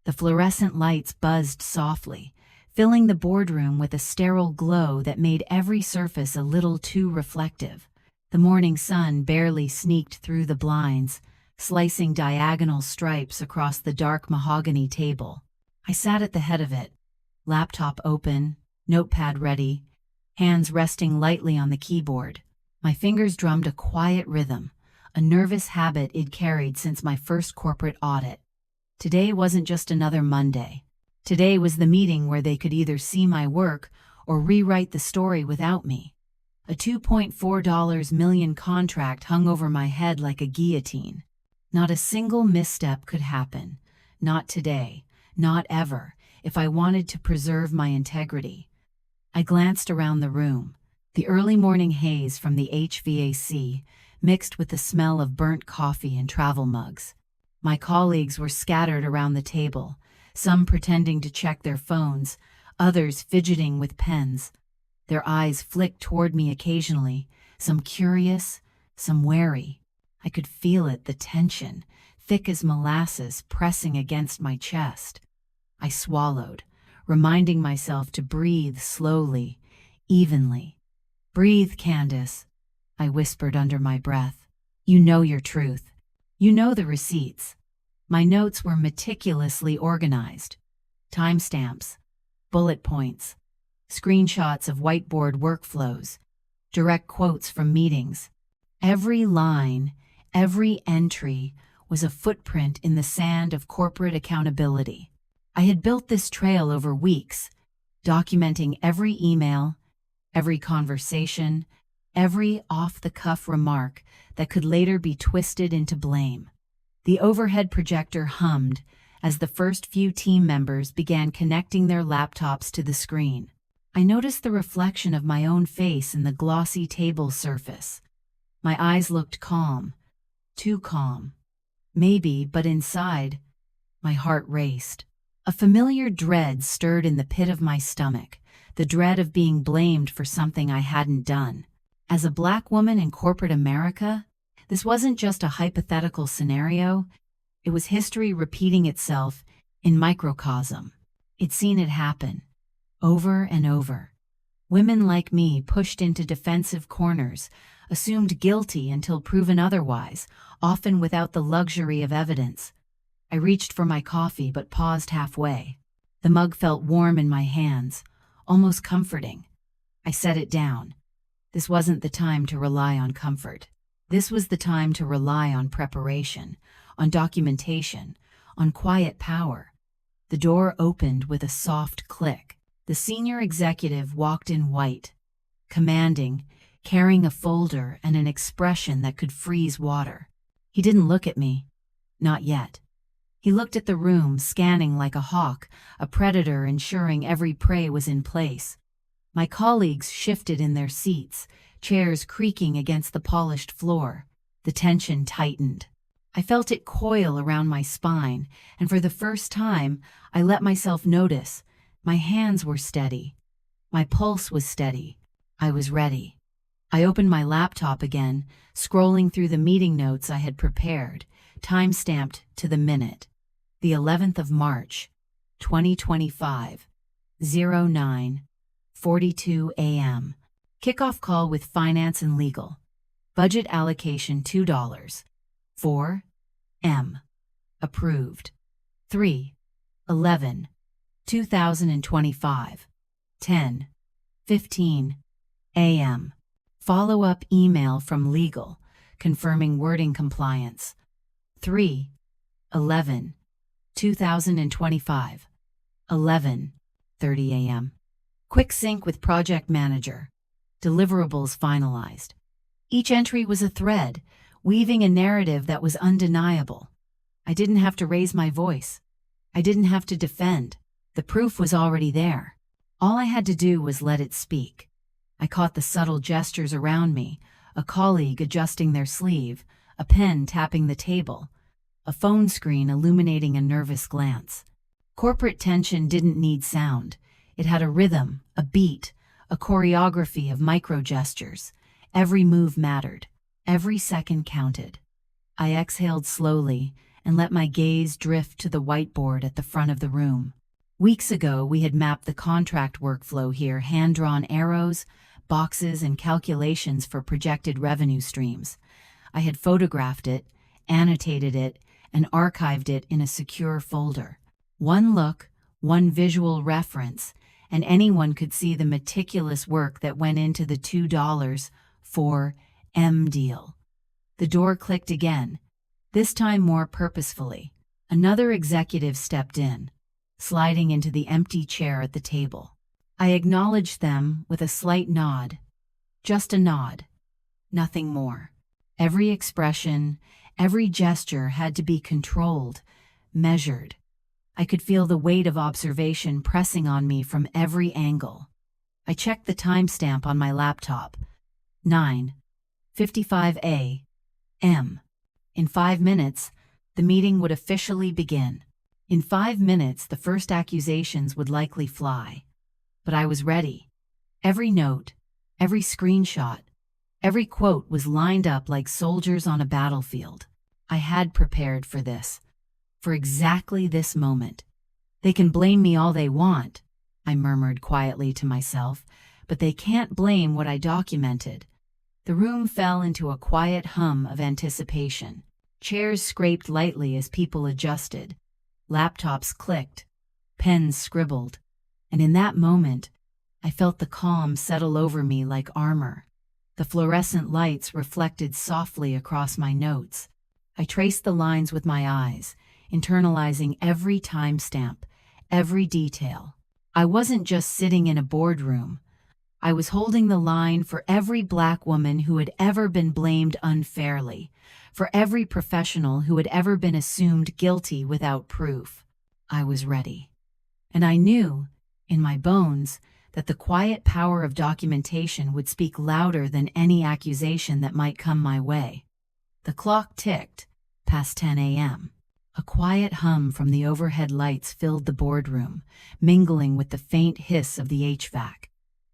The fluorescent lights buzzed softly, filling the boardroom with a sterile glow that made every surface a little too reflective. The morning sun barely sneaked through the blinds, slicing diagonal stripes across the dark mahogany table. I sat at the head of it, laptop open, notepad ready, hands resting lightly on the keyboard. My fingers drummed a quiet rhythm, a nervous habit I'd carried since my first corporate audit. Today wasn't just another Monday. Today was the meeting where they could either see my work or rewrite the story without me. A $2.4 million contract hung over my head like a guillotine. Not a single misstep could happen. Not today, not ever, if I wanted to preserve my integrity. I glanced around the room. The early morning haze from the HVAC mixed with the smell of burnt coffee and travel mugs. My colleagues were scattered around the table, some pretending to check their phones, others fidgeting with pens. Their eyes flicked toward me occasionally, some curious, some wary. I could feel it, the tension, thick as molasses, pressing against my chest. I swallowed, reminding myself to breathe slowly, evenly. "Breathe, Candace," I whispered under my breath. "You know your truth. You know the receipts." My notes were meticulously organized. Timestamps, bullet points, screenshots of whiteboard workflows, direct quotes from meetings. Every line, every entry was a footprint in the sand of corporate accountability. I had built this trail over weeks, documenting every email, every conversation, every off-the-cuff remark that could later be twisted into blame. The overhead projector hummed as the first few team members began connecting their laptops to the screen. I noticed the reflection of my own face in the glossy table surface. My eyes looked calm, too calm. Maybe, but inside, my heart raced. A familiar dread stirred in the pit of my stomach, the dread of being blamed for something I hadn't done. As a Black woman in corporate America, this wasn't just a hypothetical scenario, it was history repeating itself in microcosm. I'd seen it happen, over and over. Women like me pushed into defensive corners, assumed guilty until proven otherwise, often without the luxury of evidence. I reached for my coffee but paused halfway. The mug felt warm in my hands, almost comforting. I set it down. This wasn't the time to rely on comfort. This was the time to rely on preparation, on documentation, on quiet power. The door opened with a soft click. The senior executive walked in white, commanding, carrying a folder and an expression that could freeze water. He didn't look at me. Not yet. He looked at the room, scanning like a hawk, a predator ensuring every prey was in place. My colleagues shifted in their seats, chairs creaking against the polished floor. The tension tightened. I felt it coil around my spine, and for the first time, I let myself notice. My hands were steady. My pulse was steady. I was ready. I opened my laptop again, scrolling through the meeting notes I had prepared, time-stamped to the minute. The 11th of March, 2025, 09:42 a.m. Kickoff call with finance and legal. Budget allocation $2. 4 M. Approved. 3/11/2025. 10:15 a.m. Follow-up email from legal, confirming wording compliance. 3/11/2025. 11:30 a.m. Quick sync with project manager. Deliverables finalized. Each entry was a thread, weaving a narrative that was undeniable. I didn't have to raise my voice. I didn't have to defend. The proof was already there. All I had to do was let it speak. I caught the subtle gestures around me, a colleague adjusting their sleeve, a pen tapping the table, a phone screen illuminating a nervous glance. Corporate tension didn't need sound. It had a rhythm, a beat, a choreography of micro-gestures. Every move mattered. Every second counted. I exhaled slowly, and let my gaze drift to the whiteboard at the front of the room. Weeks ago, we had mapped the contract workflow here, hand-drawn arrows, boxes, and calculations for projected revenue streams. I had photographed it, annotated it, and archived it in a secure folder. One look, one visual reference, and anyone could see the meticulous work that went into the $2 for M deal. The door clicked again, this time more purposefully. Another executive stepped in, sliding into the empty chair at the table. I acknowledged them with a slight nod. Just a nod. Nothing more. Every expression, every gesture had to be controlled, measured. I could feel the weight of observation pressing on me from every angle. I checked the timestamp on my laptop. 9:55 a.m. In 5 minutes, the meeting would officially begin. In 5 minutes, the first accusations would likely fly. But I was ready. Every note, every screenshot, every quote was lined up like soldiers on a battlefield. I had prepared for this, for exactly this moment. They can blame me all they want, I murmured quietly to myself, but they can't blame what I documented. The room fell into a quiet hum of anticipation. Chairs scraped lightly as people adjusted. Laptops clicked. Pens scribbled. And in that moment, I felt the calm settle over me like armor. The fluorescent lights reflected softly across my notes. I traced the lines with my eyes, internalizing every timestamp, every detail. I wasn't just sitting in a boardroom. I was holding the line for every Black woman who had ever been blamed unfairly, for every professional who had ever been assumed guilty without proof. I was ready. And I knew, in my bones, that the quiet power of documentation would speak louder than any accusation that might come my way. The clock ticked, past 10 a.m. A quiet hum from the overhead lights filled the boardroom, mingling with the faint hiss of the HVAC.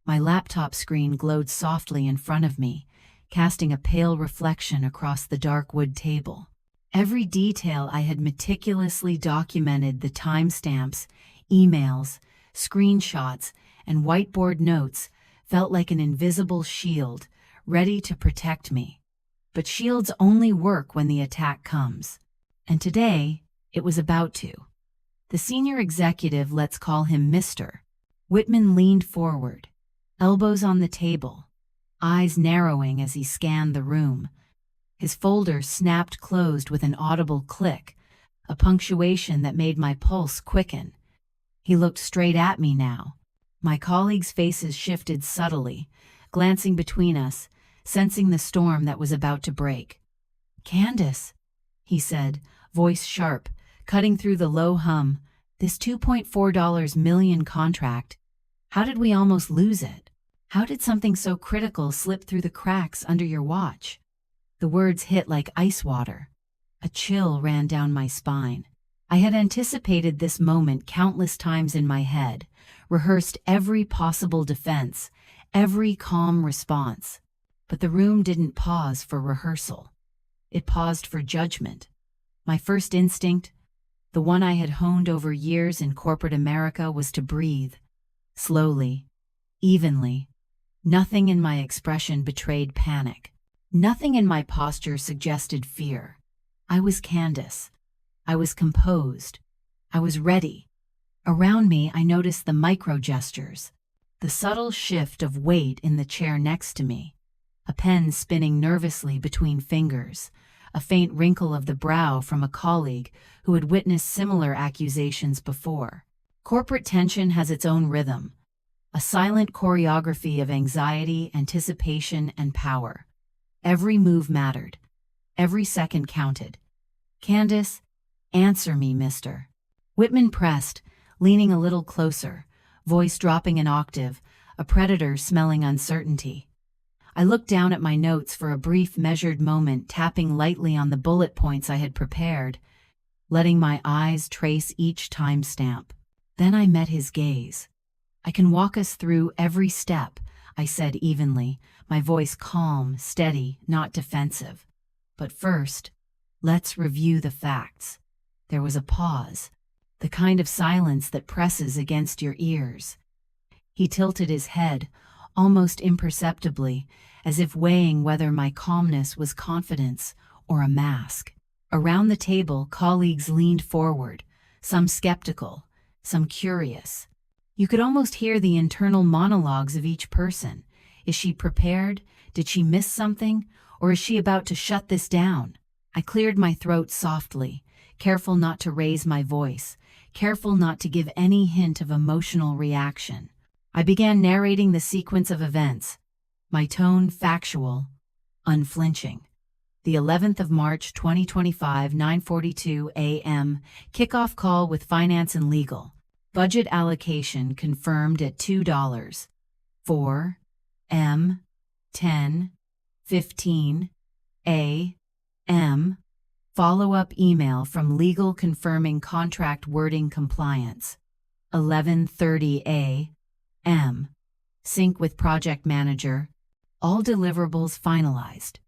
My laptop screen glowed softly in front of me, casting a pale reflection across the dark wood table. Every detail I had meticulously documented, the timestamps, emails, screenshots, and whiteboard notes, felt like an invisible shield, ready to protect me. But shields only work when the attack comes. And today, it was about to. The senior executive, let's call him Mr. Whitman, leaned forward, elbows on the table, eyes narrowing as he scanned the room. His folder snapped closed with an audible click, a punctuation that made my pulse quicken. He looked straight at me now. My colleagues' faces shifted subtly, glancing between us, sensing the storm that was about to break. "Candace," he said, voice sharp, cutting through the low hum, "this $2.4 million contract, how did we almost lose it? How did something so critical slip through the cracks under your watch?" The words hit like ice water. A chill ran down my spine. I had anticipated this moment countless times in my head, rehearsed every possible defense, every calm response. But the room didn't pause for rehearsal. It paused for judgment. My first instinct, the one I had honed over years in corporate America, was to breathe. Slowly, evenly. Nothing in my expression betrayed panic. Nothing in my posture suggested fear. I was Candace. I was composed. I was ready. Around me, I noticed the micro gestures, the subtle shift of weight in the chair next to me, a pen spinning nervously between fingers, a faint wrinkle of the brow from a colleague who had witnessed similar accusations before. Corporate tension has its own rhythm, a silent choreography of anxiety, anticipation, and power. Every move mattered. Every second counted. "Candace, answer me, Mr. Whitman pressed, leaning a little closer, voice dropping an octave, a predator smelling uncertainty. I looked down at my notes for a brief, measured moment, tapping lightly on the bullet points I had prepared, letting my eyes trace each timestamp. Then I met his gaze. "I can walk us through every step," I said evenly, my voice calm, steady, not defensive. "But first, let's review the facts." There was a pause, the kind of silence that presses against your ears. He tilted his head, almost imperceptibly, as if weighing whether my calmness was confidence or a mask. Around the table, colleagues leaned forward, some skeptical, some curious. You could almost hear the internal monologues of each person. Is she prepared? Did she miss something? Or is she about to shut this down? I cleared my throat softly, careful not to raise my voice, careful not to give any hint of emotional reaction. I began narrating the sequence of events, my tone factual, unflinching. The 11th of March 2025, 9:42 a.m., kickoff call with finance and legal. Budget allocation confirmed at $2. 4 m. 10:15 a.m. Follow-up email from legal confirming contract wording compliance. 11:30 a.m. Sync with project manager. All deliverables finalized.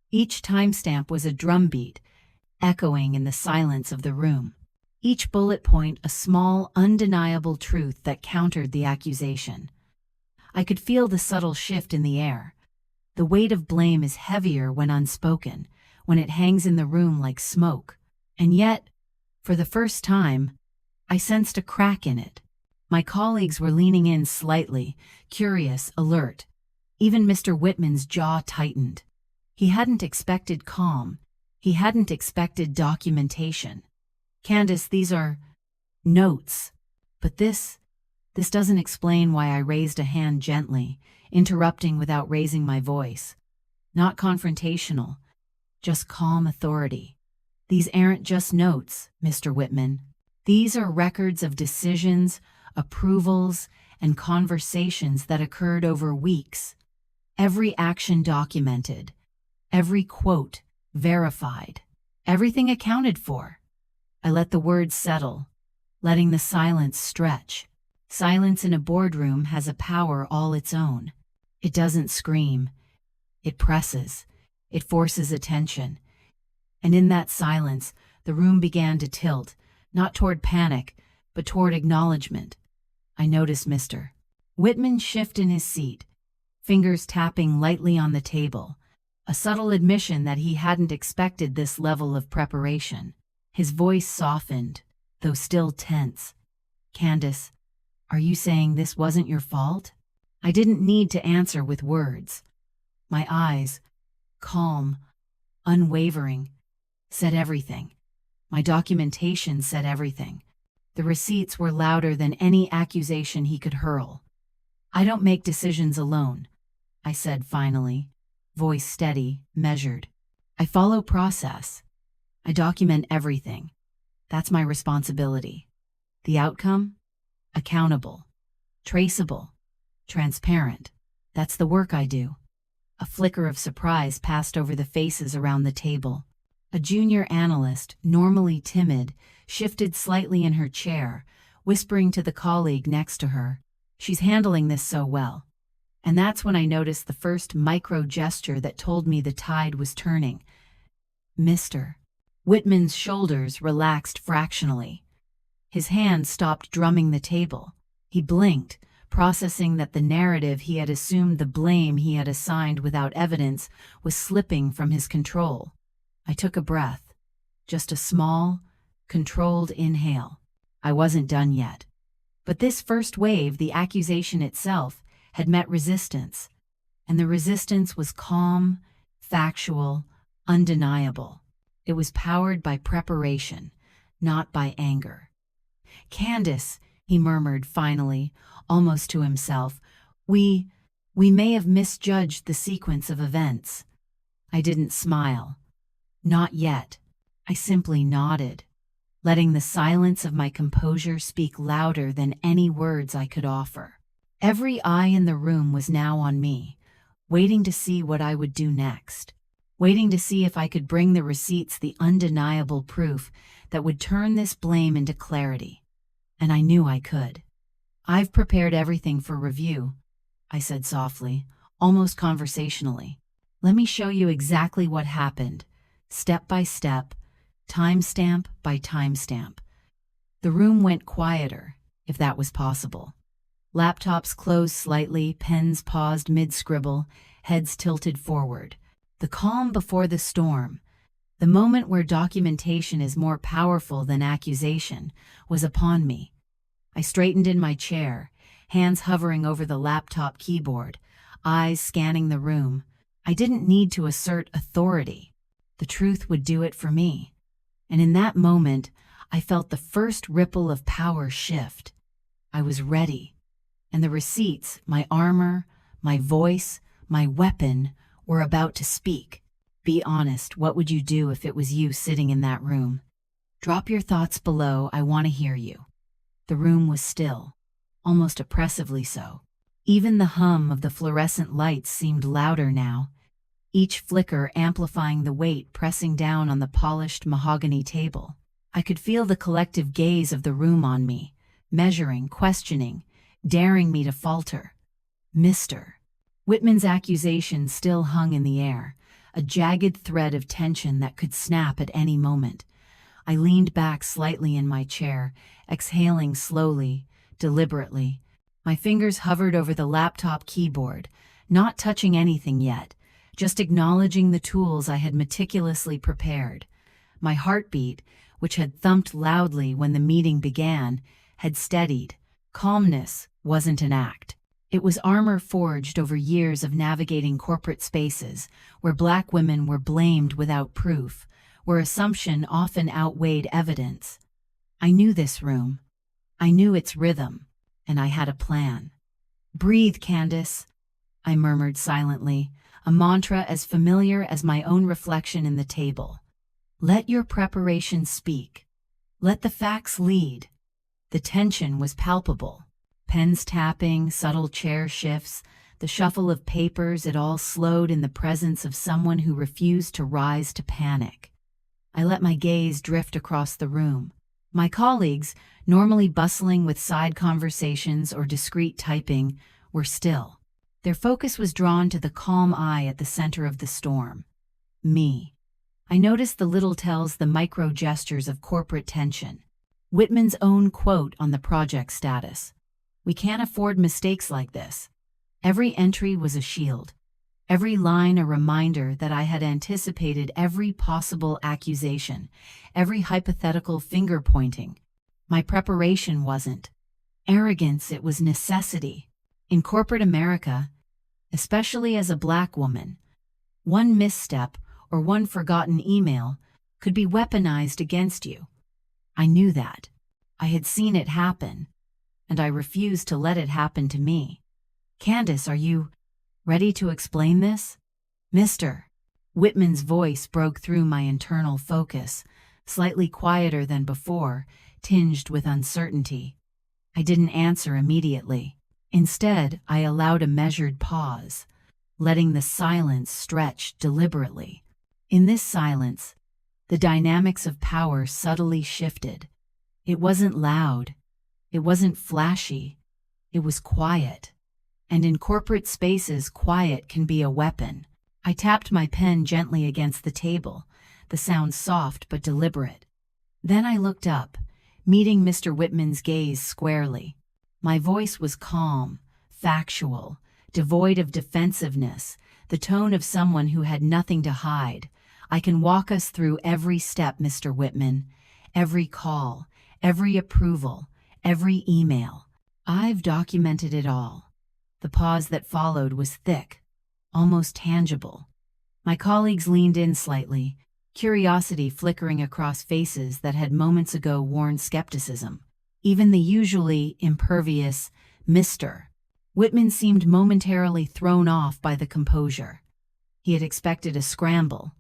Each timestamp was a drumbeat, echoing in the silence of the room. Each bullet point a small, undeniable truth that countered the accusation. I could feel the subtle shift in the air. The weight of blame is heavier when unspoken, when it hangs in the room like smoke. And yet, for the first time, I sensed a crack in it. My colleagues were leaning in slightly, curious, alert. Even Mr. Whitman's jaw tightened. He hadn't expected calm. He hadn't expected documentation. Candace, these are notes. But this doesn't explain why. I raised a hand gently, interrupting without raising my voice. Not confrontational, just calm authority. These aren't just notes, Mr. Whitman. These are records of decisions, approvals, and conversations that occurred over weeks. Every action documented, every quote verified, everything accounted for. I let the words settle, letting the silence stretch. Silence in a boardroom has a power all its own. It doesn't scream. It presses. It forces attention. And in that silence, the room began to tilt, not toward panic, but toward acknowledgement. I noticed Mr. Whitman shift in his seat, fingers tapping lightly on the table, a subtle admission that he hadn't expected this level of preparation. His voice softened, though still tense. Candace, are you saying this wasn't your fault? I didn't need to answer with words. My eyes, calm, unwavering, said everything. My documentation said everything. The receipts were louder than any accusation he could hurl. I don't make decisions alone, I said finally, voice steady, measured. I follow process. I document everything. That's my responsibility. The outcome? Accountable, traceable, transparent. That's the work I do. A flicker of surprise passed over the faces around the table. A junior analyst, normally timid, shifted slightly in her chair, whispering to the colleague next to her, "She's handling this so well." And that's when I noticed the first micro gesture that told me the tide was turning. Mr. Whitman's shoulders relaxed fractionally. His hand stopped drumming the table. He blinked, processing that the narrative he had assumed, the blame he had assigned without evidence, was slipping from his control. I took a breath. Just a small, controlled inhale. I wasn't done yet. But this first wave, the accusation itself, had met resistance. And the resistance was calm, factual, undeniable. It was powered by preparation, not by anger. Candace, he murmured finally, almost to himself, we may have misjudged the sequence of events. I didn't smile. Not yet. I simply nodded, letting the silence of my composure speak louder than any words I could offer. Every eye in the room was now on me, waiting to see what I would do next. Waiting to see if I could bring the receipts, the undeniable proof that would turn this blame into clarity. And I knew I could. "I've prepared everything for review," I said softly, almost conversationally. "Let me show you exactly what happened, step by step, timestamp by timestamp. The room went quieter, if that was possible. Laptops closed slightly, pens paused mid-scribble, heads tilted forward. The calm before the storm, the moment where documentation is more powerful than accusation, was upon me. I straightened in my chair, hands hovering over the laptop keyboard, eyes scanning the room. I didn't need to assert authority. The truth would do it for me. And in that moment, I felt the first ripple of power shift. I was ready. And the receipts, my armor, my voice, my weapon, were about to speak. Be honest, what would you do if it was you sitting in that room? Drop your thoughts below, I want to hear you. The room was still, almost oppressively so. Even the hum of the fluorescent lights seemed louder now, each flicker amplifying the weight pressing down on the polished mahogany table. I could feel the collective gaze of the room on me, measuring, questioning, daring me to falter. Mr. Whitman's accusation still hung in the air, a jagged thread of tension that could snap at any moment. I leaned back slightly in my chair, exhaling slowly, deliberately. My fingers hovered over the laptop keyboard, not touching anything yet, just acknowledging the tools I had meticulously prepared. My heartbeat, which had thumped loudly when the meeting began, had steadied. Calmness wasn't an act. It was armor forged over years of navigating corporate spaces, where Black women were blamed without proof, where assumption often outweighed evidence. I knew this room. I knew its rhythm, and I had a plan. "Breathe, Candace," I murmured silently, a mantra as familiar as my own reflection in the table. "Let your preparation speak. Let the facts lead." The tension was palpable. Pens tapping, subtle chair shifts, the shuffle of papers, it all slowed in the presence of someone who refused to rise to panic. I let my gaze drift across the room. My colleagues, normally bustling with side conversations or discreet typing, were still. Their focus was drawn to the calm eye at the center of the storm. Me. I noticed the little tells, the micro gestures of corporate tension. Whitman's own quote on the project status. "We can't afford mistakes like this." Every entry was a shield. Every line a reminder that I had anticipated every possible accusation, every hypothetical finger-pointing. My preparation wasn't arrogance, it was necessity. In corporate America, especially as a Black woman, one misstep or one forgotten email could be weaponized against you. I knew that. I had seen it happen, and I refused to let it happen to me. "Candace, are you ready to explain this?" "Mr." Whitman's voice broke through my internal focus, slightly quieter than before, tinged with uncertainty. I didn't answer immediately. Instead, I allowed a measured pause, letting the silence stretch deliberately. In this silence, the dynamics of power subtly shifted. It wasn't loud. It wasn't flashy. It was quiet. And in corporate spaces, quiet can be a weapon. I tapped my pen gently against the table, the sound soft but deliberate. Then I looked up, meeting Mr. Whitman's gaze squarely. My voice was calm, factual, devoid of defensiveness, the tone of someone who had nothing to hide. "I can walk us through every step, Mr. Whitman. Every call, every approval, every email. I've documented it all." The pause that followed was thick, almost tangible. My colleagues leaned in slightly, curiosity flickering across faces that had moments ago worn skepticism. Even the usually impervious Mr. Whitman seemed momentarily thrown off by the composure. He had expected a scramble,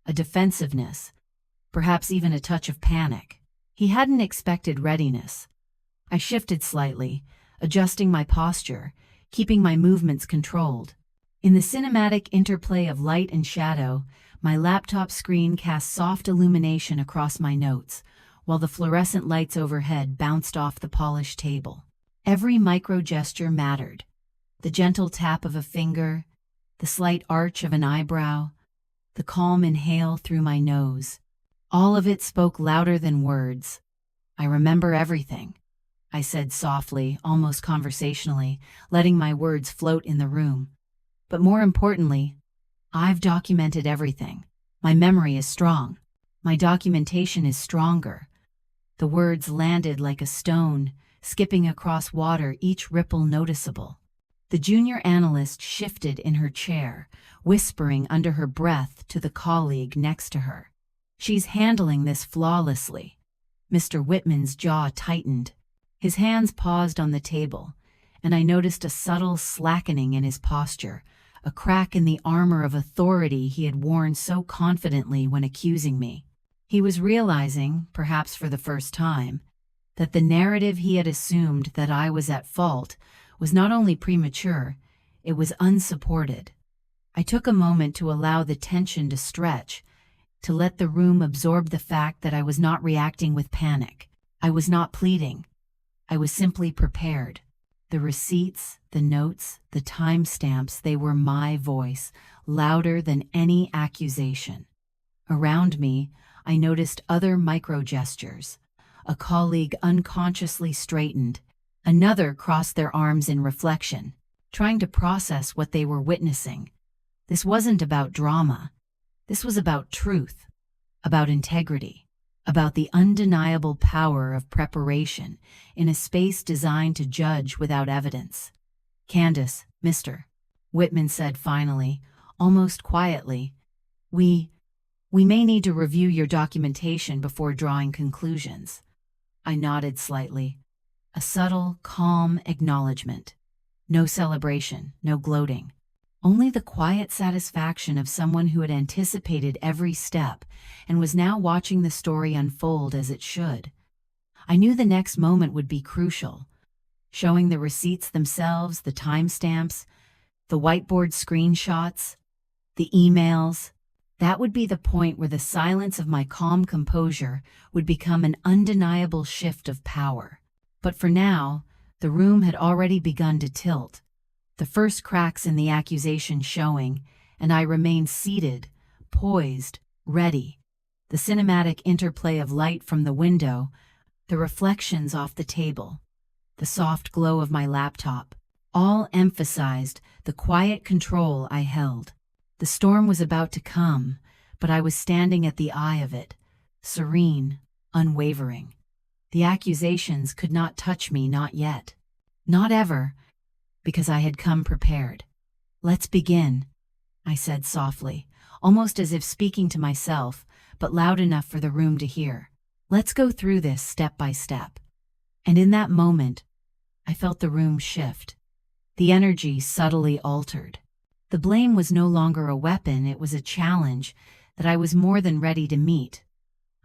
a defensiveness, perhaps even a touch of panic. He hadn't expected readiness. I shifted slightly, adjusting my posture, keeping my movements controlled. In the cinematic interplay of light and shadow, my laptop screen cast soft illumination across my notes, while the fluorescent lights overhead bounced off the polished table. Every micro gesture mattered. The gentle tap of a finger, the slight arch of an eyebrow, the calm inhale through my nose. All of it spoke louder than words. "I remember everything," I said softly, almost conversationally, letting my words float in the room. "But more importantly, I've documented everything. My memory is strong. My documentation is stronger." The words landed like a stone, skipping across water, each ripple noticeable. The junior analyst shifted in her chair, whispering under her breath to the colleague next to her. "She's handling this flawlessly." Mr. Whitman's jaw tightened. His hands paused on the table, and I noticed a subtle slackening in his posture, a crack in the armor of authority he had worn so confidently when accusing me. He was realizing, perhaps for the first time, that the narrative he had assumed that I was at fault was not only premature, it was unsupported. I took a moment to allow the tension to stretch, to let the room absorb the fact that I was not reacting with panic. I was not pleading. I was simply prepared. The receipts, the notes, the timestamps, they were my voice, louder than any accusation. Around me, I noticed other micro-gestures. A colleague unconsciously straightened. Another crossed their arms in reflection, trying to process what they were witnessing. This wasn't about drama. This was about truth, about integrity, about the undeniable power of preparation in a space designed to judge without evidence. "Candace, Mr. Whitman said finally, almost quietly, we may need to review your documentation before drawing conclusions." I nodded slightly. A subtle, calm acknowledgement. No celebration, no gloating. Only the quiet satisfaction of someone who had anticipated every step and was now watching the story unfold as it should. I knew the next moment would be crucial. Showing the receipts themselves, the timestamps, the whiteboard screenshots, the emails. That would be the point where the silence of my calm composure would become an undeniable shift of power. But for now, the room had already begun to tilt. The first cracks in the accusation showing, and I remained seated, poised, ready. The cinematic interplay of light from the window, the reflections off the table, the soft glow of my laptop, all emphasized the quiet control I held. The storm was about to come, but I was standing at the eye of it, serene, unwavering. The accusations could not touch me, not yet. Not ever, because I had come prepared. "Let's begin," I said softly, almost as if speaking to myself, but loud enough for the room to hear. "Let's go through this step by step." And in that moment, I felt the room shift. The energy subtly altered. The blame was no longer a weapon, it was a challenge that I was more than ready to meet.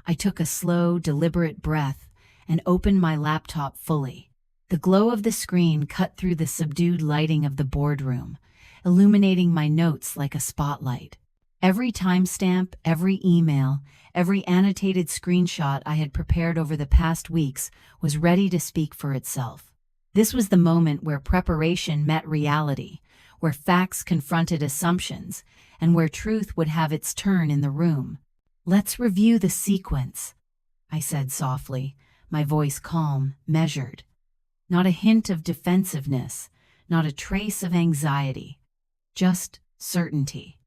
I took a slow, deliberate breath and opened my laptop fully. The glow of the screen cut through the subdued lighting of the boardroom, illuminating my notes like a spotlight. Every timestamp, every email, every annotated screenshot I had prepared over the past weeks was ready to speak for itself. This was the moment where preparation met reality, where facts confronted assumptions, and where truth would have its turn in the room. "Let's review the sequence," I said softly, my voice calm, measured. Not a hint of defensiveness, not a trace of anxiety, just certainty.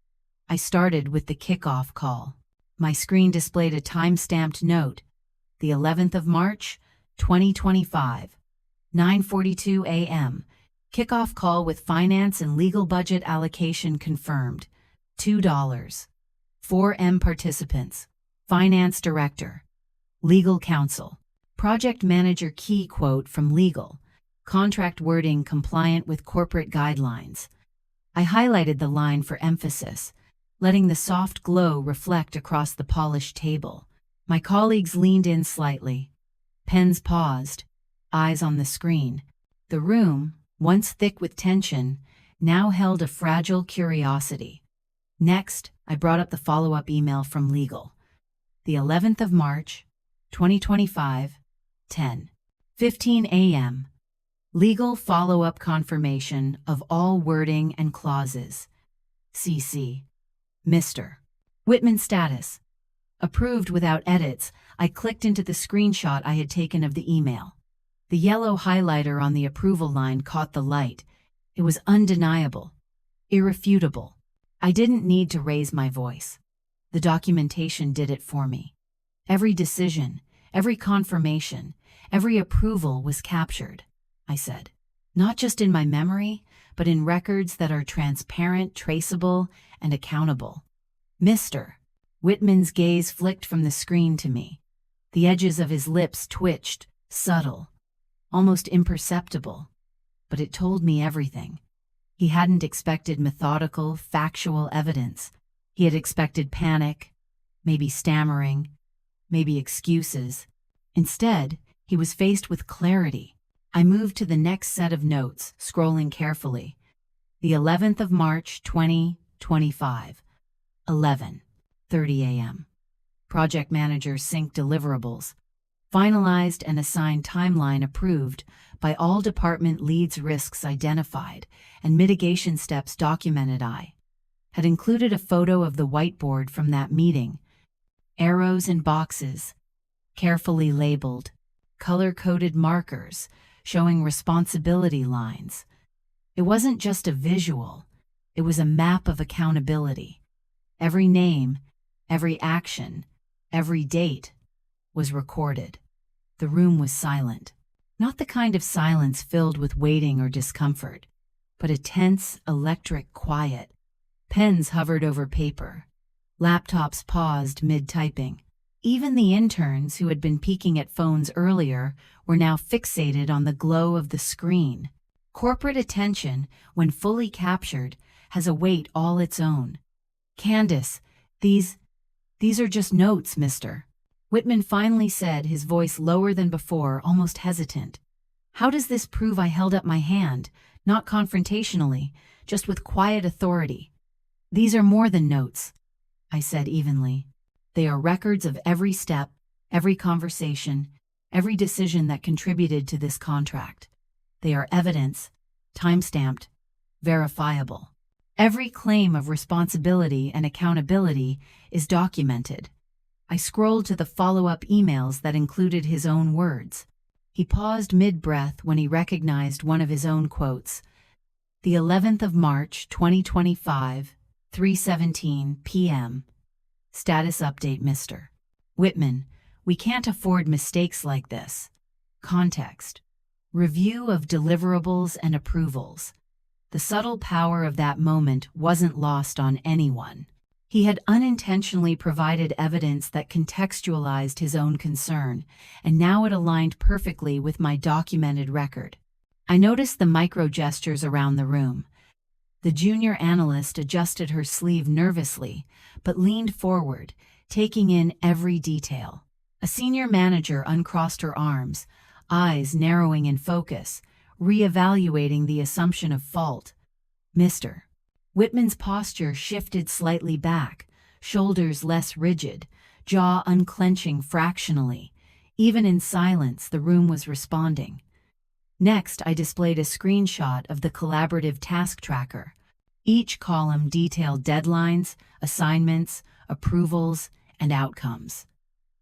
I started with the kickoff call. My screen displayed a time-stamped note, the 11th of March, 2025, 9:42 a.m. Kickoff call with finance and legal budget allocation confirmed. $2. 4M participants. Finance director. Legal counsel. Project manager. Key quote from legal. Contract wording compliant with corporate guidelines. I highlighted the line for emphasis, letting the soft glow reflect across the polished table. My colleagues leaned in slightly. Pens paused, eyes on the screen. The room, once thick with tension, now held a fragile curiosity. Next, I brought up the follow-up email from legal. The 11th of March, 2025, 10:15 a.m. Legal follow-up confirmation of all wording and clauses. CC. Mr. Whitman status. Approved without edits, I clicked into the screenshot I had taken of the email. The yellow highlighter on the approval line caught the light. It was undeniable, irrefutable. I didn't need to raise my voice. The documentation did it for me. Every decision, every confirmation, every approval was captured, I said. Not just in my memory, but in records that are transparent, traceable, and accountable. Mr. Whitman's gaze flicked from the screen to me. The edges of his lips twitched, subtle, almost imperceptible. But it told me everything. He hadn't expected methodical, factual evidence. He had expected panic, maybe stammering, maybe excuses. Instead, he was faced with clarity. I moved to the next set of notes, scrolling carefully. The 11th of March, 2025. 11:30 a.m. Project manager sync deliverables. Finalized and assigned timeline approved by all department leads, risks identified, and mitigation steps documented. I had included a photo of the whiteboard from that meeting. Arrows and boxes, carefully labeled, color-coded markers showing responsibility lines. It wasn't just a visual, it was a map of accountability. Every name, every action, every date was recorded. The room was silent. Not the kind of silence filled with waiting or discomfort, but a tense, electric quiet. Pens hovered over paper. Laptops paused mid-typing. Even the interns who had been peeking at phones earlier were now fixated on the glow of the screen. Corporate attention, when fully captured, has a weight all its own. Candace, these are just notes, Mr. Whitman finally said, his voice lower than before, almost hesitant. How does this prove I held up my hand, not confrontationally, just with quiet authority? These are more than notes, I said evenly. They are records of every step, every conversation, every decision that contributed to this contract. They are evidence, time-stamped, verifiable. Every claim of responsibility and accountability is documented. I scrolled to the follow-up emails that included his own words. He paused mid-breath when he recognized one of his own quotes. The 11th of March, 2025, 3:17 p.m. Status update, Mr. Whitman. We can't afford mistakes like this. Context. Review of deliverables and approvals. The subtle power of that moment wasn't lost on anyone. He had unintentionally provided evidence that contextualized his own concern, and now it aligned perfectly with my documented record. I noticed the micro gestures around the room. The junior analyst adjusted her sleeve nervously, but leaned forward, taking in every detail. A senior manager uncrossed her arms, eyes narrowing in focus, reevaluating the assumption of fault. Mr. Whitman's posture shifted slightly back, shoulders less rigid, jaw unclenching fractionally. Even in silence, the room was responding. Next, I displayed a screenshot of the collaborative task tracker. Each column detailed deadlines, assignments, approvals, and outcomes.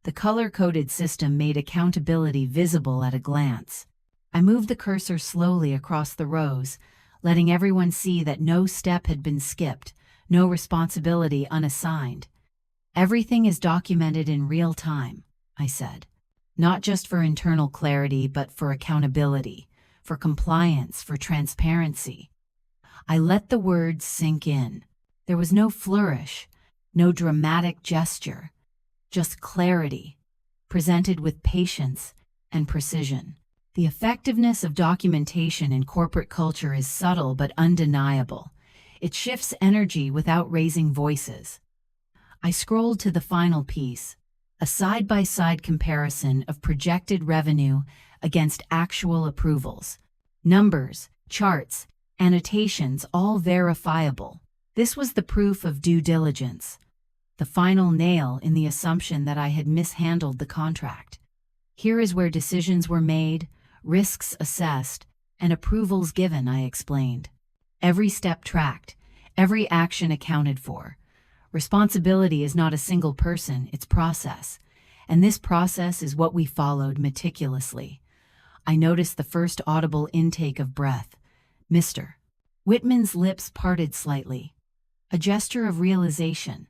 The color-coded system made accountability visible at a glance. I moved the cursor slowly across the rows, letting everyone see that no step had been skipped, no responsibility unassigned. Everything is documented in real time, I said. Not just for internal clarity, but for accountability, for compliance, for transparency. I let the words sink in. There was no flourish, no dramatic gesture, just clarity, presented with patience and precision. The effectiveness of documentation in corporate culture is subtle but undeniable. It shifts energy without raising voices. I scrolled to the final piece, a side-by-side comparison of projected revenue against actual approvals. Numbers, charts, annotations, all verifiable. This was the proof of due diligence, the final nail in the assumption that I had mishandled the contract. Here is where decisions were made, risks assessed, and approvals given, I explained. Every step tracked, every action accounted for. Responsibility is not a single person, it's process. And this process is what we followed meticulously. I noticed the first audible intake of breath. Mr. Whitman's lips parted slightly. A gesture of realization,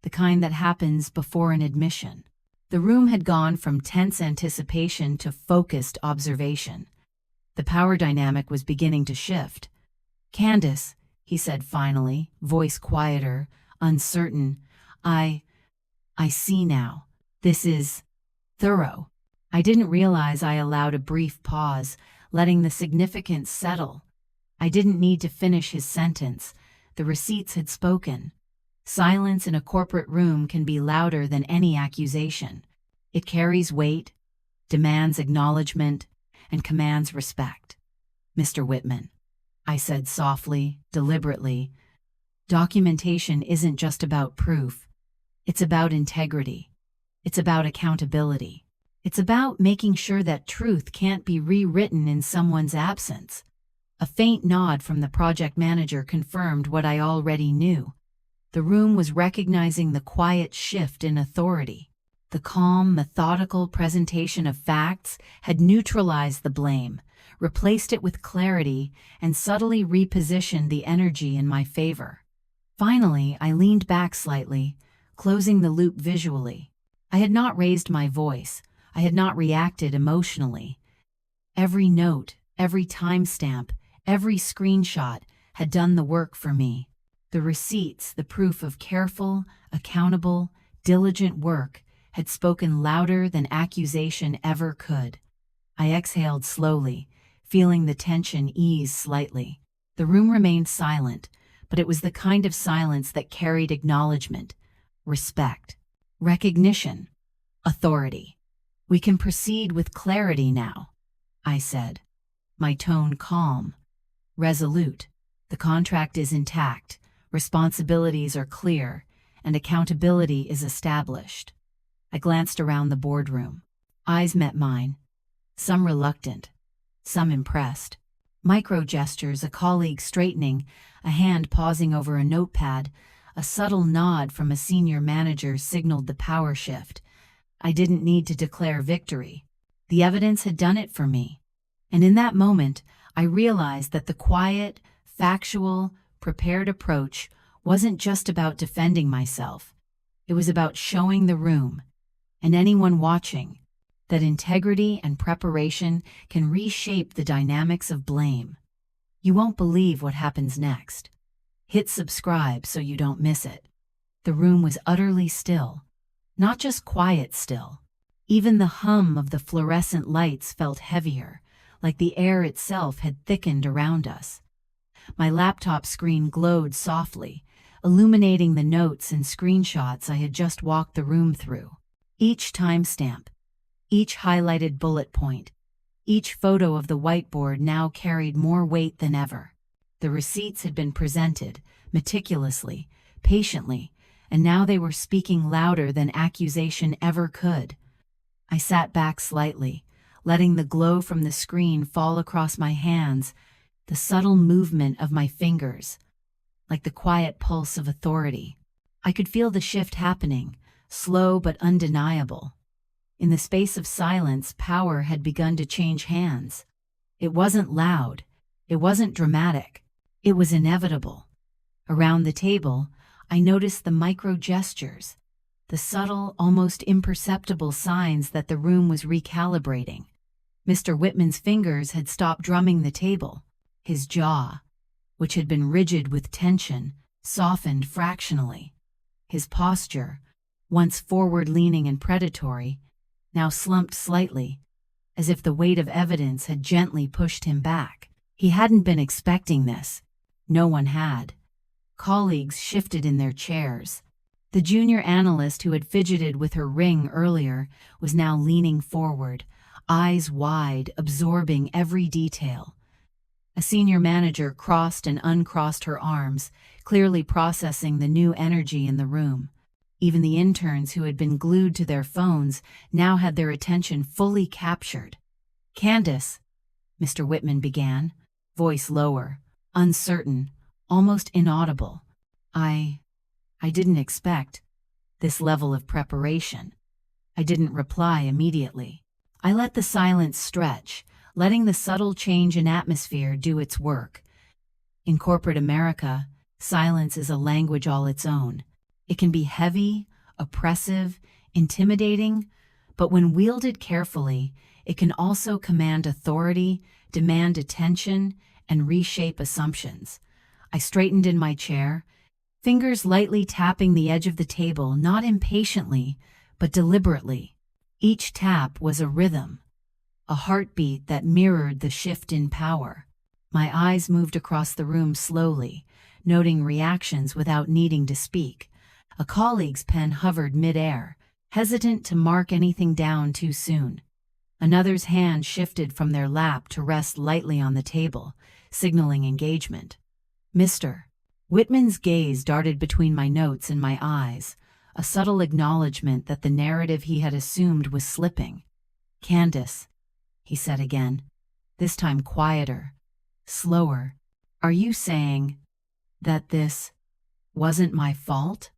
the kind that happens before an admission. The room had gone from tense anticipation to focused observation. The power dynamic was beginning to shift. "Candace," he said finally, voice quieter, uncertain, I see now. This is thorough." I didn't realize I allowed a brief pause, letting the significance settle. I didn't need to finish his sentence. The receipts had spoken. Silence in a corporate room can be louder than any accusation. It carries weight, demands acknowledgement, and commands respect. "Mr. Whitman," I said softly, deliberately, "documentation isn't just about proof. It's about integrity. It's about accountability. It's about making sure that truth can't be rewritten in someone's absence." A faint nod from the project manager confirmed what I already knew. The room was recognizing the quiet shift in authority. The calm, methodical presentation of facts had neutralized the blame, replaced it with clarity, and subtly repositioned the energy in my favor. Finally, I leaned back slightly, closing the loop visually. I had not raised my voice. I had not reacted emotionally. Every note, every timestamp, every screenshot had done the work for me. The receipts, the proof of careful, accountable, diligent work, had spoken louder than accusation ever could. I exhaled slowly, feeling the tension ease slightly. The room remained silent, but it was the kind of silence that carried acknowledgement, respect, recognition, authority. "We can proceed with clarity now," I said, my tone calm, resolute. "The contract is intact, responsibilities are clear, and accountability is established." I glanced around the boardroom. Eyes met mine, some reluctant, some impressed. Micro gestures, a colleague straightening, a hand pausing over a notepad, a subtle nod from a senior manager signaled the power shift. I didn't need to declare victory. The evidence had done it for me. And in that moment, I realized that the quiet, factual, prepared approach wasn't just about defending myself. It was about showing the room, and anyone watching, that integrity and preparation can reshape the dynamics of blame. You won't believe what happens next. Hit subscribe so you don't miss it. The room was utterly still. Not just quiet still. Even the hum of the fluorescent lights felt heavier, like the air itself had thickened around us. My laptop screen glowed softly, illuminating the notes and screenshots I had just walked the room through. Each timestamp, each highlighted bullet point, each photo of the whiteboard now carried more weight than ever. The receipts had been presented, meticulously, patiently, and now they were speaking louder than accusation ever could. I sat back slightly, letting the glow from the screen fall across my hands, the subtle movement of my fingers, like the quiet pulse of authority. I could feel the shift happening, slow but undeniable. In the space of silence, power had begun to change hands. It wasn't loud. It wasn't dramatic. It was inevitable. Around the table, I noticed the micro gestures, the subtle, almost imperceptible signs that the room was recalibrating. Mr. Whitman's fingers had stopped drumming the table. His jaw, which had been rigid with tension, softened fractionally. His posture, once forward-leaning and predatory, now slumped slightly, as if the weight of evidence had gently pushed him back. He hadn't been expecting this. No one had. Colleagues shifted in their chairs. The junior analyst who had fidgeted with her ring earlier was now leaning forward, eyes wide, absorbing every detail. A senior manager crossed and uncrossed her arms, clearly processing the new energy in the room. Even the interns who had been glued to their phones now had their attention fully captured. "Candace," Mr. Whitman began, voice lower, uncertain, almost inaudible. I I didn't expect this level of preparation. I didn't reply immediately. I let the silence stretch, letting the subtle change in atmosphere do its work. In corporate America, silence is a language all its own. It can be heavy, oppressive, intimidating, but when wielded carefully, it can also command authority, demand attention, and reshape assumptions. I straightened in my chair, fingers lightly tapping the edge of the table, not impatiently, but deliberately. Each tap was a rhythm, a heartbeat that mirrored the shift in power. My eyes moved across the room slowly, noting reactions without needing to speak. A colleague's pen hovered mid-air, hesitant to mark anything down too soon. Another's hand shifted from their lap to rest lightly on the table, signaling engagement. Mr. Whitman's gaze darted between my notes and my eyes, a subtle acknowledgement that the narrative he had assumed was slipping. "Candace," he said again, this time quieter, slower, "are you saying that this wasn't my fault?"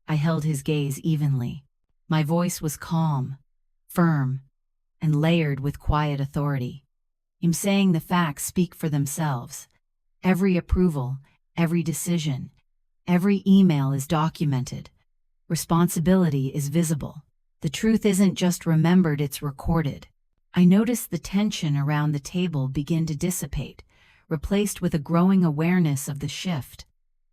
I held his gaze evenly. My voice was calm, firm, and layered with quiet authority. "I'm saying the facts speak for themselves. Every approval, every decision, every email is documented. Responsibility is visible. The truth isn't just remembered, it's recorded." I noticed the tension around the table begin to dissipate, replaced with a growing awareness of the shift.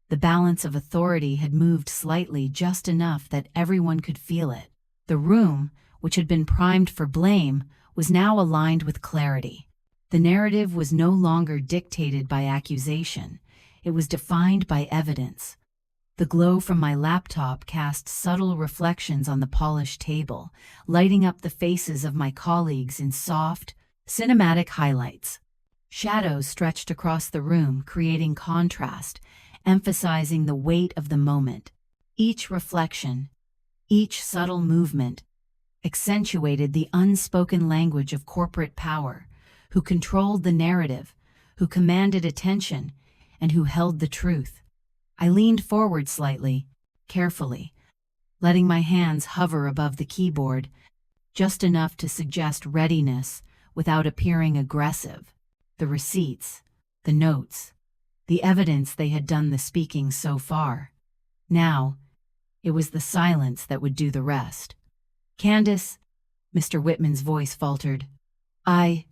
The balance of authority had moved slightly, just enough that everyone could feel it. The room, which had been primed for blame, was now aligned with clarity. The narrative was no longer dictated by accusation. It was defined by evidence. The glow from my laptop cast subtle reflections on the polished table, lighting up the faces of my colleagues in soft, cinematic highlights. Shadows stretched across the room, creating contrast, emphasizing the weight of the moment. Each reflection, each subtle movement, accentuated the unspoken language of corporate power, who controlled the narrative, who commanded attention, and who held the truth. I leaned forward slightly, carefully, letting my hands hover above the keyboard, just enough to suggest readiness without appearing aggressive. The receipts, the notes, the evidence, they had done the speaking so far. Now, it was the silence that would do the rest. "Candace," Mr. Whitman's voice faltered, I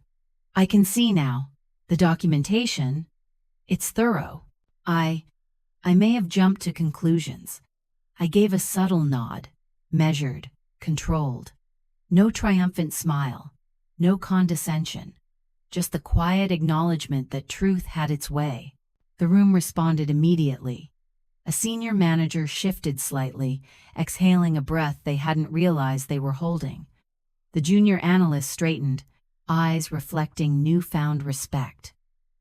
can see now. The documentation, it's thorough. I may have jumped to conclusions." I gave a subtle nod, measured, controlled. No triumphant smile, no condescension, just the quiet acknowledgement that truth had its way. The room responded immediately. A senior manager shifted slightly, exhaling a breath they hadn't realized they were holding. The junior analyst straightened, eyes reflecting newfound respect.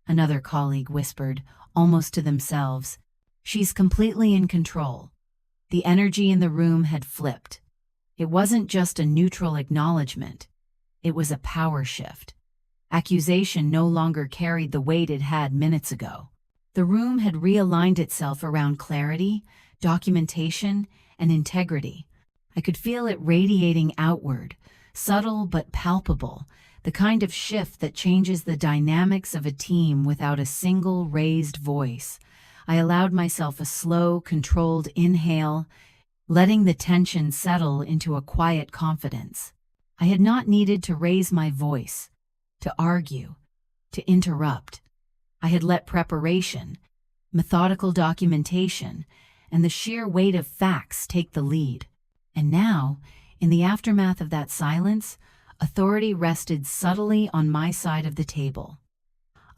Another colleague whispered, almost to themselves, "She's completely in control." The energy in the room had flipped. It wasn't just a neutral acknowledgement. It was a power shift. Accusation no longer carried the weight it had minutes ago. The room had realigned itself around clarity, documentation, and integrity. I could feel it radiating outward, subtle but palpable, the kind of shift that changes the dynamics of a team without a single raised voice. I allowed myself a slow, controlled inhale, letting the tension settle into a quiet confidence. I had not needed to raise my voice, to argue, to interrupt. I had let preparation, methodical documentation, and the sheer weight of facts take the lead. And now, in the aftermath of that silence, authority rested subtly on my side of the table.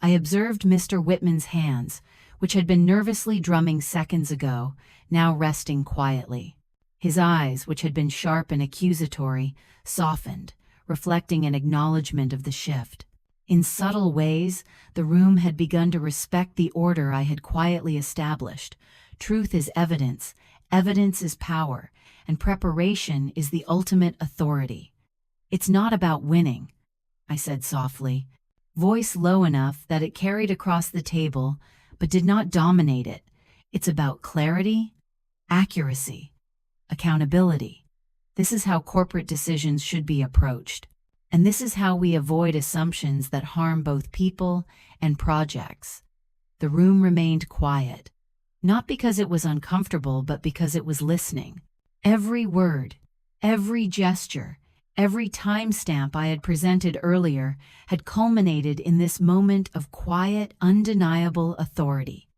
I observed Mr. Whitman's hands, which had been nervously drumming seconds ago, now resting quietly. His eyes, which had been sharp and accusatory, softened, reflecting an acknowledgement of the shift. In subtle ways, the room had begun to respect the order I had quietly established. Truth is evidence is power, and preparation is the ultimate authority. "It's not about winning," I said softly, voice low enough that it carried across the table, but did not dominate it. "It's about clarity, accuracy, accountability. This is how corporate decisions should be approached. And this is how we avoid assumptions that harm both people and projects. The room remained quiet, not because it was uncomfortable, but because it was listening. Every word, every gesture, every timestamp I had presented earlier had culminated in this moment of quiet, undeniable authority.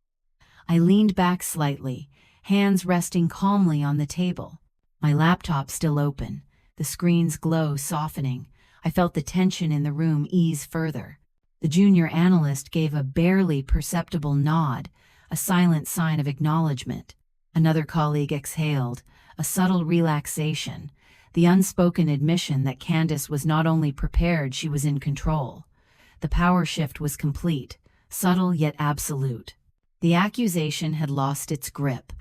I leaned back slightly, hands resting calmly on the table, my laptop still open, the screen's glow softening. I felt the tension in the room ease further. The junior analyst gave a barely perceptible nod, a silent sign of acknowledgement. Another colleague exhaled, a subtle relaxation, the unspoken admission that Candace was not only prepared, she was in control. The power shift was complete, subtle yet absolute. The accusation had lost its grip.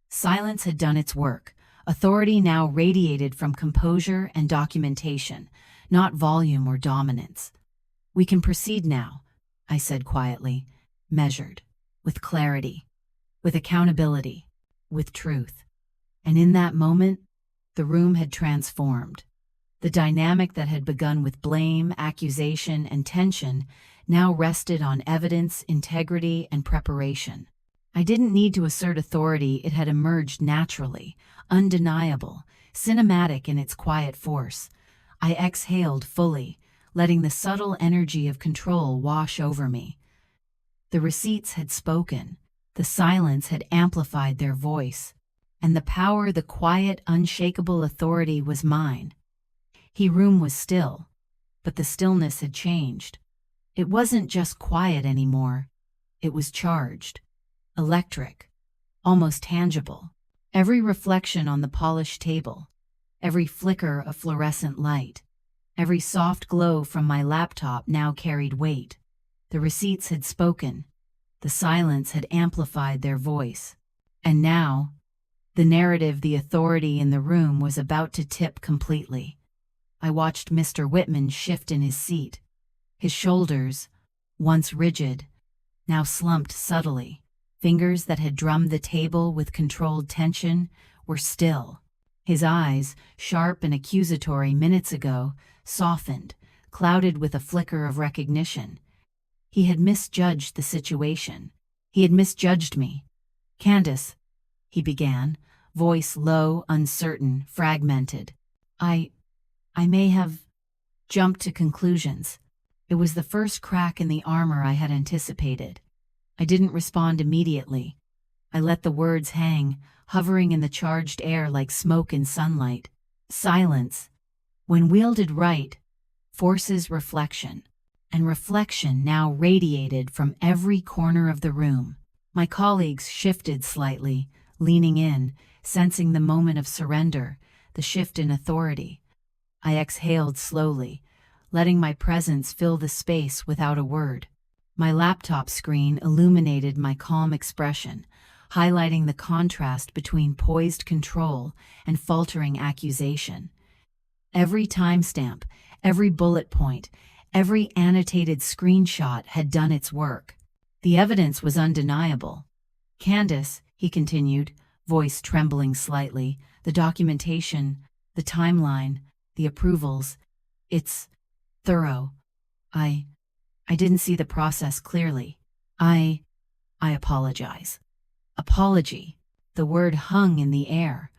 Silence had done its work. Authority now radiated from composure and documentation, not volume or dominance. "We can proceed now," I said quietly, measured, with clarity, with accountability, with truth. And in that moment, the room had transformed. The dynamic that had begun with blame, accusation, and tension now rested on evidence, integrity, and preparation. I didn't need to assert authority, it had emerged naturally, undeniable, cinematic in its quiet force. I exhaled fully, letting the subtle energy of control wash over me. The receipts had spoken, the silence had amplified their voice, and the power, the quiet, unshakable authority was mine. The room was still, but the stillness had changed. It wasn't just quiet anymore, it was charged, electric, almost tangible. Every reflection on the polished table, every flicker of fluorescent light, every soft glow from my laptop now carried weight. The receipts had spoken, the silence had amplified their voice. And now, the narrative, the authority in the room was about to tip completely. I watched Mr. Whitman shift in his seat. His shoulders, once rigid, now slumped subtly. Fingers that had drummed the table with controlled tension were still. His eyes, sharp and accusatory minutes ago, softened, clouded with a flicker of recognition. He had misjudged the situation. He had misjudged me. "Candace," he began, voice low, uncertain, fragmented. I may have jumped to conclusions." It was the first crack in the armor I had anticipated. I didn't respond immediately. I let the words hang, hovering in the charged air like smoke in sunlight. Silence, when wielded right, forces reflection, and reflection now radiated from every corner of the room. My colleagues shifted slightly, leaning in, sensing the moment of surrender, the shift in authority. I exhaled slowly, letting my presence fill the space without a word. My laptop screen illuminated my calm expression, highlighting the contrast between poised control and faltering accusation. Every timestamp, every bullet point, every annotated screenshot had done its work. The evidence was undeniable. "Candace," he continued, voice trembling slightly, "the documentation, the timeline, the approvals, it's thorough. I didn't see the process clearly. I apologize." Apology. The word hung in the air,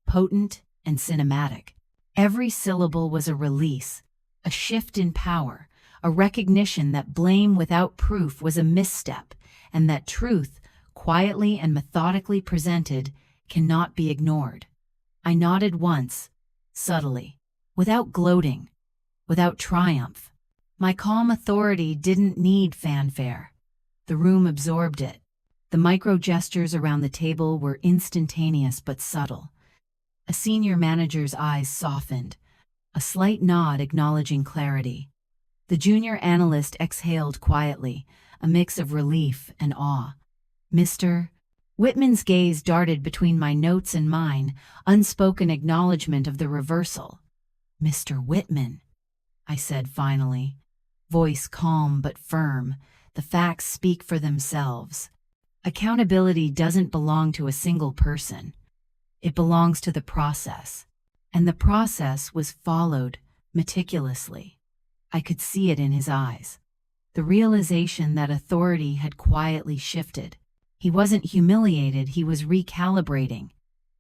potent and cinematic. Every syllable was a release, a shift in power, a recognition that blame without proof was a misstep, and that truth, quietly and methodically presented, cannot be ignored. I nodded once, subtly, without gloating, without triumph. My calm authority didn't need fanfare. The room absorbed it. The micro gestures around the table were instantaneous but subtle. A senior manager's eyes softened, a slight nod acknowledging clarity. The junior analyst exhaled quietly, a mix of relief and awe. Mr. Whitman's gaze darted between my notes and mine, unspoken acknowledgement of the reversal. "Mr. Whitman," I said finally, voice calm but firm. The facts speak for themselves. Accountability doesn't belong to a single person. It belongs to the process. And the process was followed meticulously. I could see it in his eyes. The realization that authority had quietly shifted. He wasn't humiliated, he was recalibrating.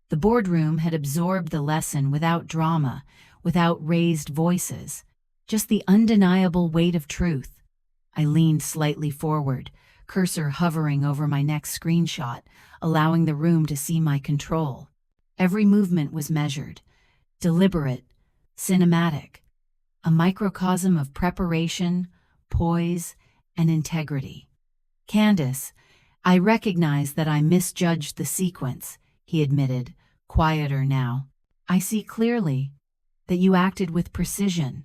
The boardroom had absorbed the lesson without drama, without raised voices, just the undeniable weight of truth. I leaned slightly forward, cursor hovering over my next screenshot, allowing the room to see my control. Every movement was measured, deliberate, cinematic, a microcosm of preparation, poise, and integrity. Candace, I recognize that I misjudged the sequence, he admitted, quieter now. I see clearly that you acted with precision,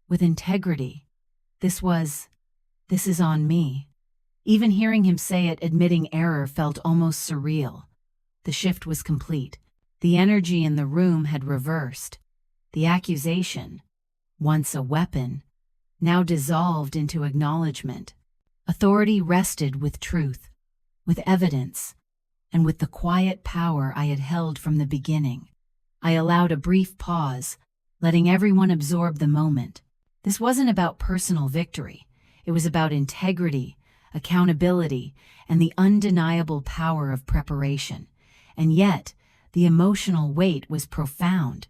with integrity. This is on me. Even hearing him say it, admitting error, felt almost surreal. The shift was complete. The energy in the room had reversed. The accusation, once a weapon, now dissolved into acknowledgement. Authority rested with truth, with evidence, and with the quiet power I had held from the beginning. I allowed a brief pause, letting everyone absorb the moment. This wasn't about personal victory. It was about integrity, accountability, and the undeniable power of preparation. And yet, the emotional weight was profound.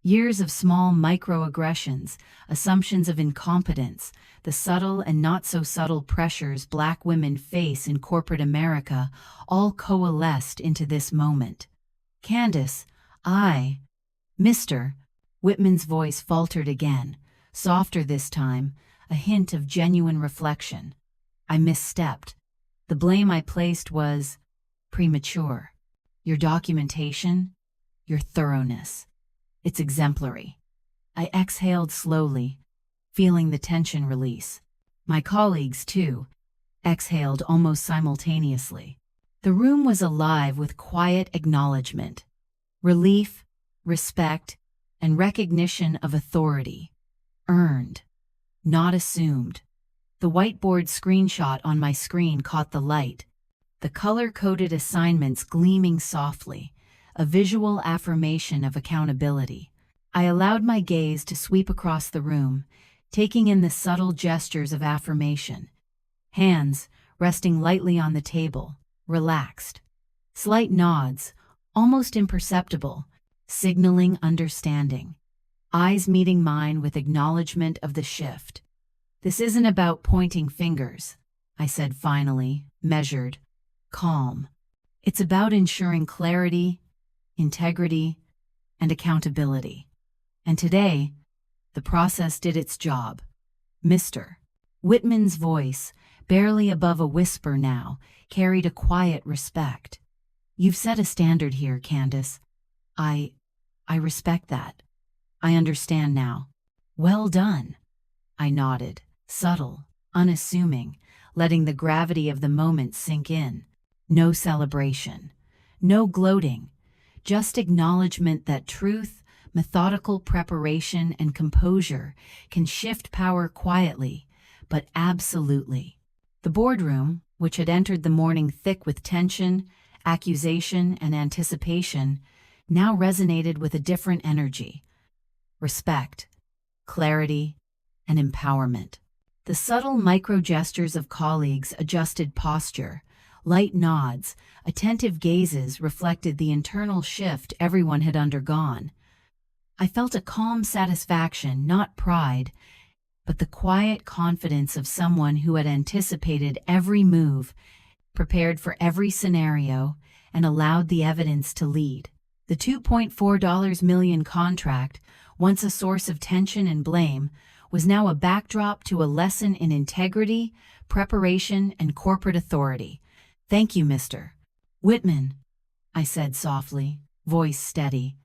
Years of small microaggressions, assumptions of incompetence, the subtle and not-so-subtle pressures Black women face in corporate America all coalesced into this moment. Candace, Mr. Whitman's voice faltered again, softer this time, a hint of genuine reflection. I misstepped. The blame I placed was premature. Your documentation, your thoroughness. It's exemplary. I exhaled slowly, feeling the tension release. My colleagues, too, exhaled almost simultaneously. The room was alive with quiet acknowledgement, relief, respect, and recognition of authority. Earned, not assumed. The whiteboard screenshot on my screen caught the light, the color-coded assignments gleaming softly, a visual affirmation of accountability. I allowed my gaze to sweep across the room, taking in the subtle gestures of affirmation. Hands resting lightly on the table, relaxed. Slight nods, almost imperceptible, signaling understanding. Eyes meeting mine with acknowledgement of the shift. This isn't about pointing fingers, I said finally, measured, calm. It's about ensuring clarity, integrity, and accountability. And today, the process did its job. Mr. Whitman's voice, barely above a whisper now, carried a quiet respect. You've set a standard here, Candace. I respect that. I understand now. Well done. I nodded, subtle, unassuming, letting the gravity of the moment sink in. No celebration, no gloating, just acknowledgement that truth, methodical preparation, and composure can shift power quietly, but absolutely. The boardroom, which had entered the morning thick with tension, accusation, and anticipation, now resonated with a different energy. Respect, clarity, and empowerment. The subtle micro-gestures of colleagues adjusted posture. Light nods, attentive gazes reflected the internal shift everyone had undergone. I felt a calm satisfaction, not pride, but the quiet confidence of someone who had anticipated every move, prepared for every scenario, and allowed the evidence to lead. The $2.4 million contract, once a source of tension and blame, was now a backdrop to a lesson in integrity, preparation, and corporate authority. Thank you, Mr. Whitman, I said softly, voice steady.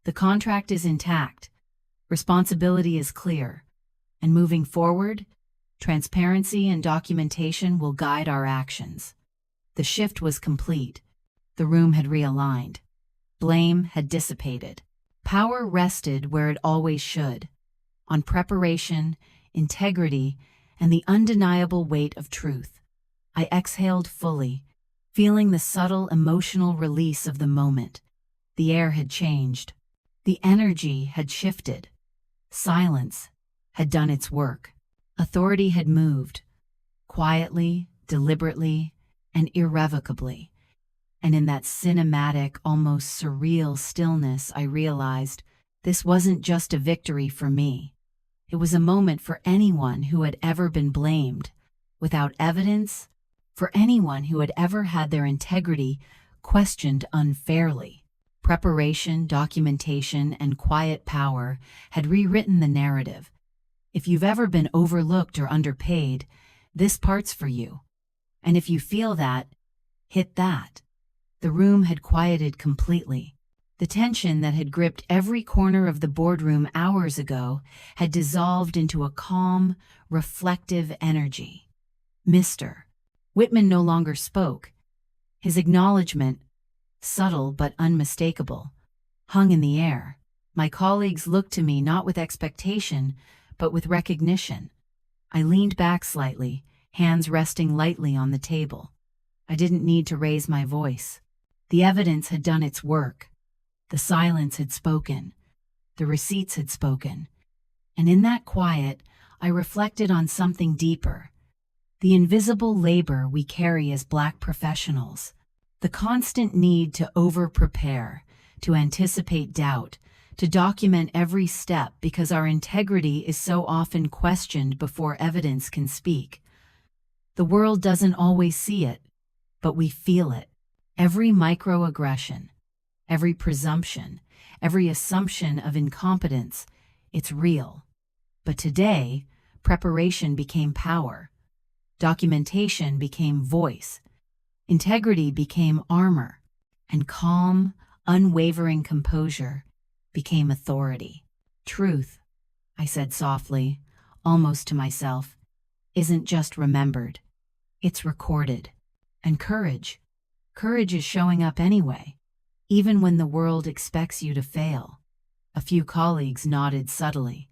The contract is intact. Responsibility is clear. And moving forward, transparency and documentation will guide our actions. The shift was complete. The room had realigned. Blame had dissipated. Power rested where it always should, on preparation, integrity, and the undeniable weight of truth. I exhaled fully, feeling the subtle emotional release of the moment. The air had changed. The energy had shifted. Silence had done its work. Authority had moved, quietly, deliberately, and irrevocably. And in that cinematic, almost surreal stillness, I realized this wasn't just a victory for me. It was a moment for anyone who had ever been blamed, without evidence, for anyone who had ever had their integrity questioned unfairly. Preparation, documentation, and quiet power had rewritten the narrative. If you've ever been overlooked or underpaid, this part's for you. And if you feel that, hit that. The room had quieted completely. The tension that had gripped every corner of the boardroom hours ago had dissolved into a calm, reflective energy. Mr. Whitman no longer spoke. His acknowledgement, subtle but unmistakable, hung in the air. My colleagues looked to me not with expectation, but with recognition. I leaned back slightly, hands resting lightly on the table. I didn't need to raise my voice. The evidence had done its work. The silence had spoken. The receipts had spoken. And in that quiet, I reflected on something deeper. The invisible labor we carry as Black professionals. The constant need to over-prepare, to anticipate doubt, to document every step because our integrity is so often questioned before evidence can speak. The world doesn't always see it, but we feel it. Every microaggression, every presumption, every assumption of incompetence, it's real. But today, preparation became power. Documentation became voice. Integrity became armor. And calm, unwavering composure became authority. Truth, I said softly, almost to myself, isn't just remembered. It's recorded. And courage is showing up anyway, even when the world expects you to fail. A few colleagues nodded subtly,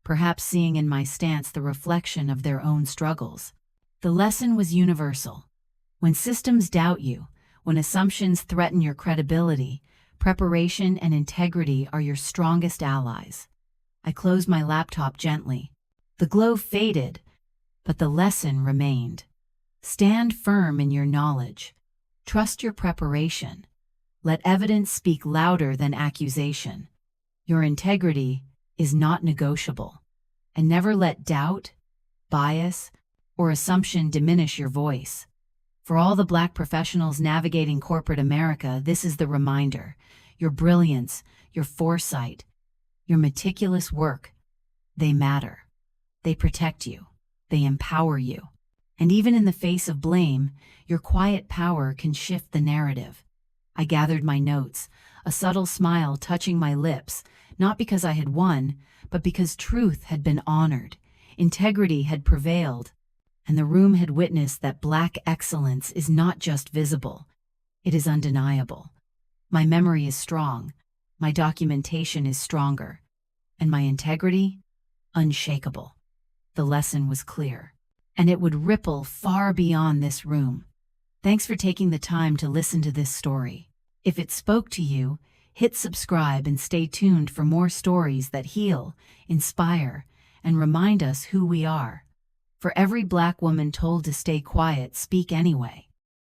perhaps seeing in my stance the reflection of their own struggles. The lesson was universal. When systems doubt you, when assumptions threaten your credibility, preparation and integrity are your strongest allies. I closed my laptop gently. The glow faded, but the lesson remained. Stand firm in your knowledge. Trust your preparation. Let evidence speak louder than accusation. Your integrity is not negotiable. And never let doubt, bias, or assumption diminish your voice. For all the Black professionals navigating corporate America, this is the reminder. Your brilliance, your foresight, your meticulous work, they matter. They protect you. They empower you. And even in the face of blame, your quiet power can shift the narrative. I gathered my notes, a subtle smile touching my lips, not because I had won, but because truth had been honored, integrity had prevailed, and the room had witnessed that Black excellence is not just visible, it is undeniable. My memory is strong, my documentation is stronger, and my integrity, unshakable. The lesson was clear, and it would ripple far beyond this room. Thanks for taking the time to listen to this story. If it spoke to you, hit subscribe and stay tuned for more stories that heal, inspire, and remind us who we are. For every Black woman told to stay quiet, speak anyway.